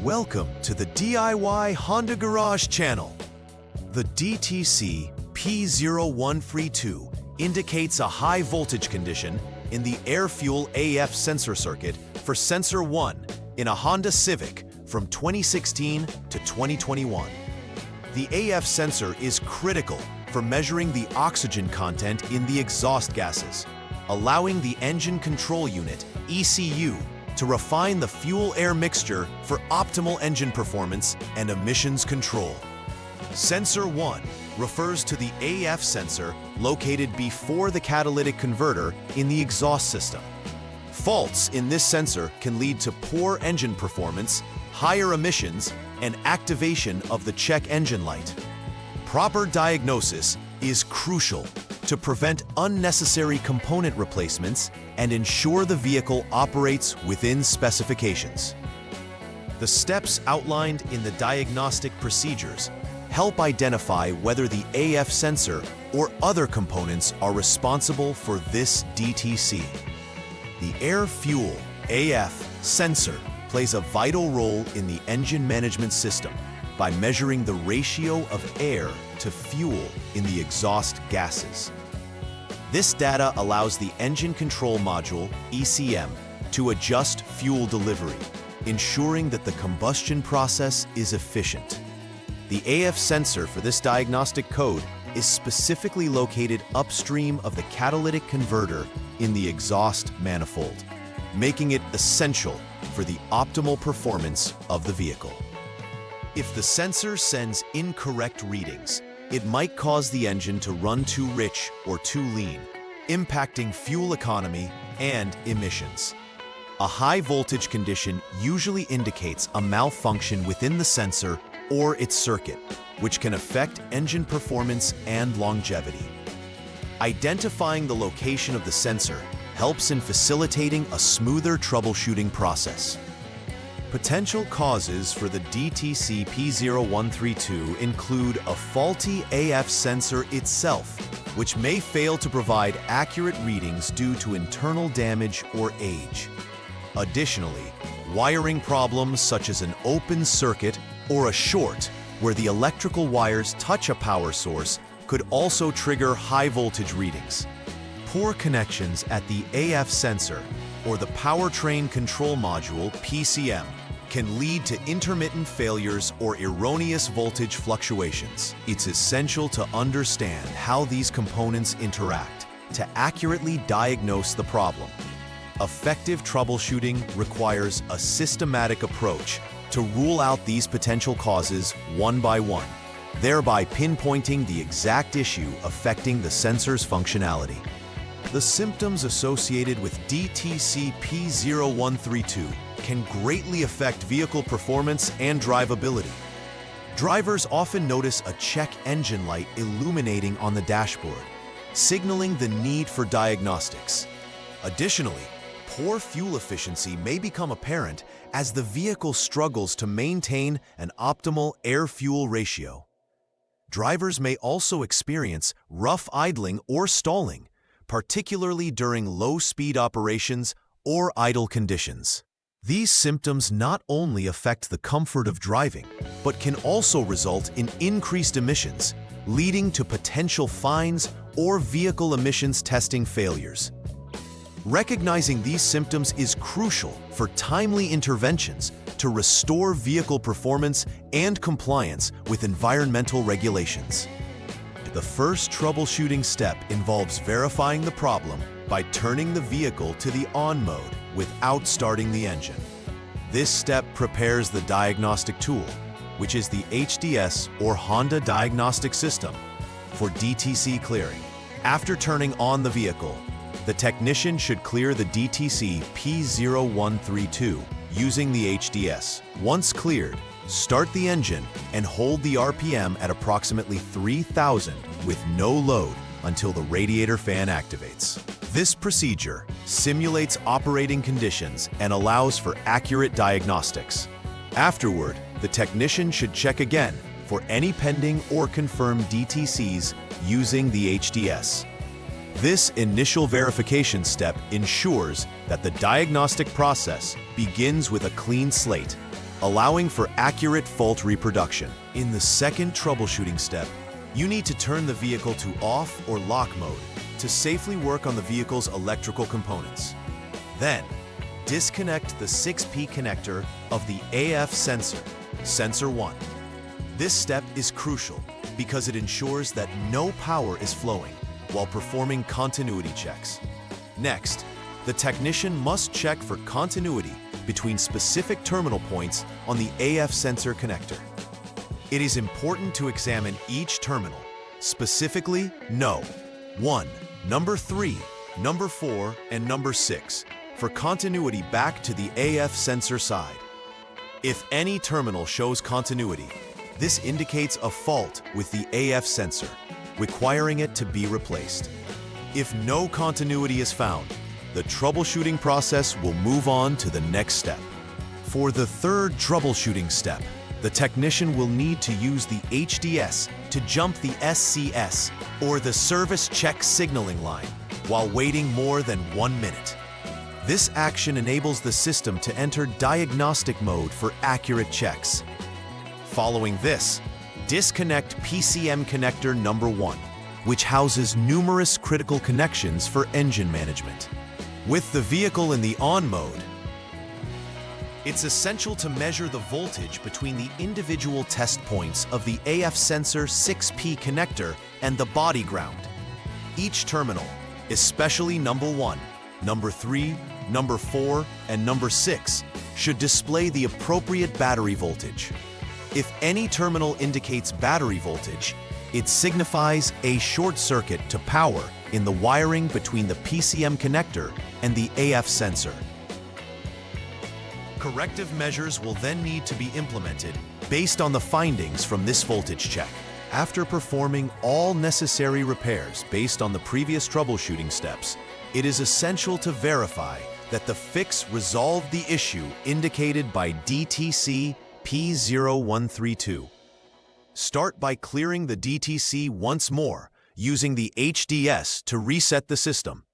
Welcome to the DIY Honda Garage channel. The DTC P0132 indicates a high voltage condition in the air-fuel AF sensor circuit for sensor 1 in a Honda Civic from 2016 to 2021. The AF sensor is critical for measuring the oxygen content in the exhaust gases, allowing the engine control unit, ECU, to refine the fuel-air mixture for optimal engine performance and emissions control. Sensor 1 refers to the AF sensor located before the catalytic converter in the exhaust system. Faults in this sensor can lead to poor engine performance, higher emissions, and activation of the check engine light. Proper diagnosis is crucial to prevent unnecessary component replacements and ensure the vehicle operates within specifications. The steps outlined in the diagnostic procedures help identify whether the AF sensor or other components are responsible for this DTC. The air-fuel AF sensor plays a vital role in the engine management system by measuring the ratio of air to fuel in the exhaust gases. This data allows the engine control module, ECM, to adjust fuel delivery, ensuring that the combustion process is efficient. The AF sensor for this diagnostic code is specifically located upstream of the catalytic converter in the exhaust manifold, making it essential for the optimal performance of the vehicle. If the sensor sends incorrect readings, it might cause the engine to run too rich or too lean, impacting fuel economy and emissions. A high voltage condition usually indicates a malfunction within the sensor or its circuit, which can affect engine performance and longevity. Identifying the location of the sensor helps in facilitating a smoother troubleshooting process. Potential causes for the DTC P0132 include a faulty AF sensor itself, which may fail to provide accurate readings due to internal damage or age. Additionally, wiring problems such as an open circuit or a short where the electrical wires touch a power source could also trigger high voltage readings. Poor connections at the AF sensor or the powertrain control module, PCM, can lead to intermittent failures or erroneous voltage fluctuations. It's essential to understand how these components interact to accurately diagnose the problem. Effective troubleshooting requires a systematic approach to rule out these potential causes one by one, thereby pinpointing the exact issue affecting the sensor's functionality. The symptoms associated with DTC P0132 can greatly affect vehicle performance and drivability. Drivers often notice a check engine light illuminating on the dashboard, signaling the need for diagnostics. Additionally, poor fuel efficiency may become apparent as the vehicle struggles to maintain an optimal air-fuel ratio. Drivers may also experience rough idling or stalling, particularly during low-speed operations or idle conditions. These symptoms not only affect the comfort of driving, but can also result in increased emissions, leading to potential fines or vehicle emissions testing failures. Recognizing these symptoms is crucial for timely interventions to restore vehicle performance and compliance with environmental regulations. The first troubleshooting step involves verifying the problem by turning the vehicle to the on mode without starting the engine. This step prepares the diagnostic tool, which is the HDS or Honda Diagnostic System, for DTC clearing. After turning on the vehicle, the technician should clear the DTC P0132 using the HDS. Once cleared, start the engine and hold the RPM at approximately 3,000 with no load until the radiator fan activates. This procedure simulates operating conditions and allows for accurate diagnostics. Afterward, the technician should check again for any pending or confirmed DTCs using the HDS. This initial verification step ensures that the diagnostic process begins with a clean slate, allowing for accurate fault reproduction. In the second troubleshooting step, you need to turn the vehicle to off or lock mode to safely work on the vehicle's electrical components. Then, disconnect the 6P connector of the AF sensor, sensor 1. This step is crucial because it ensures that no power is flowing while performing continuity checks. Next, the technician must check for continuity between specific terminal points on the AF sensor connector. It is important to examine each terminal, specifically No. 1, number 3, number 4, and number 6, for continuity back to the AF sensor side. If any terminal shows continuity, this indicates a fault with the AF sensor, requiring it to be replaced. If no continuity is found, the troubleshooting process will move on to the next step. For the third troubleshooting step, the technician will need to use the HDS to jump the SCS, or the service check signaling line, while waiting more than 1 minute. This action enables the system to enter diagnostic mode for accurate checks. Following this, disconnect PCM connector number 1, which houses numerous critical connections for engine management. With the vehicle in the on mode, it's essential to measure the voltage between the individual test points of the AF sensor 6P connector and the body ground. Each terminal, especially number 1, number 3, number 4, and number 6, should display the appropriate battery voltage. If any terminal indicates battery voltage, it signifies a short circuit to power in the wiring between the PCM connector and the AF sensor. Corrective measures will then need to be implemented based on the findings from this voltage check. After performing all necessary repairs based on the previous troubleshooting steps, it is essential to verify that the fix resolved the issue indicated by DTC P0132. Start by clearing the DTC once more using the HDS to reset the system.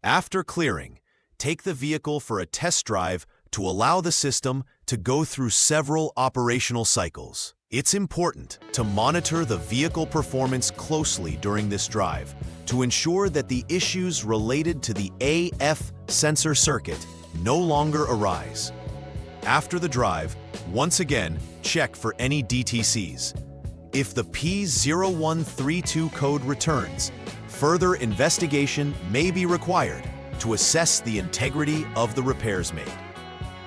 After clearing, take the vehicle for a test drive to allow the system to go through several operational cycles. It's important to monitor the vehicle performance closely during this drive to ensure that the issues related to the AF sensor circuit no longer arise. After the drive, once again, check for any DTCs. If the P0132 code returns, further investigation may be required to assess the integrity of the repairs made.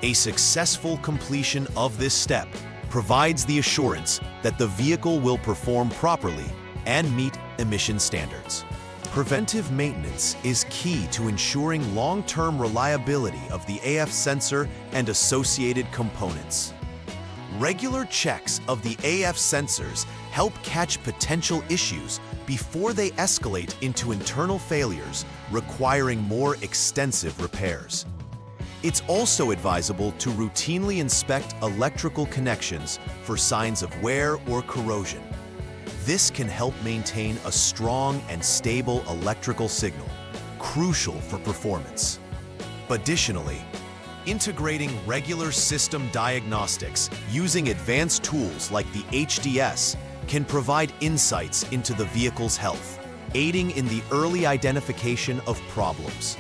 A successful completion of this step provides the assurance that the vehicle will perform properly and meet emission standards. Preventive maintenance is key to ensuring long-term reliability of the AF sensor and associated components. Regular checks of the AF sensors help catch potential issues before they escalate into internal failures requiring more extensive repairs. It's also advisable to routinely inspect electrical connections for signs of wear or corrosion. This can help maintain a strong and stable electrical signal, crucial for performance. Additionally, integrating regular system diagnostics using advanced tools like the HDS can provide insights into the vehicle's health, aiding in the early identification of problems.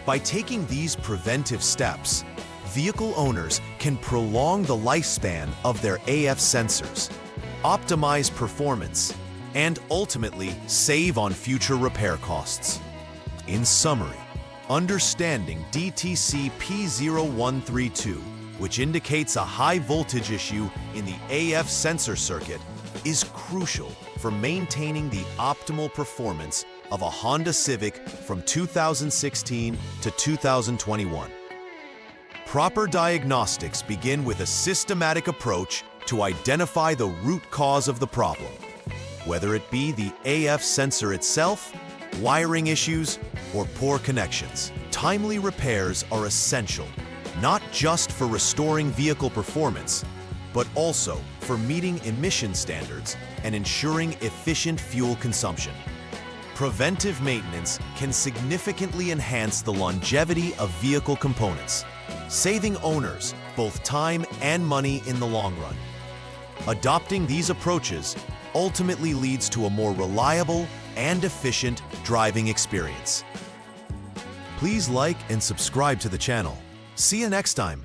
By taking these preventive steps, vehicle owners can prolong the lifespan of their AF sensors, optimize performance, and ultimately save on future repair costs. In summary, understanding DTC P0132, which indicates a high voltage issue in the AF sensor circuit, is crucial for maintaining the optimal performance of a Honda Civic from 2016 to 2021. Proper diagnostics begin with a systematic approach to identify the root cause of the problem, whether it be the AF sensor itself, wiring issues, or poor connections. Timely repairs are essential, not just for restoring vehicle performance, but also for meeting emission standards and ensuring efficient fuel consumption. Preventive maintenance can significantly enhance the longevity of vehicle components, saving owners both time and money in the long run. Adopting these approaches ultimately leads to a more reliable and efficient driving experience. Please like and subscribe to the channel. See you next time.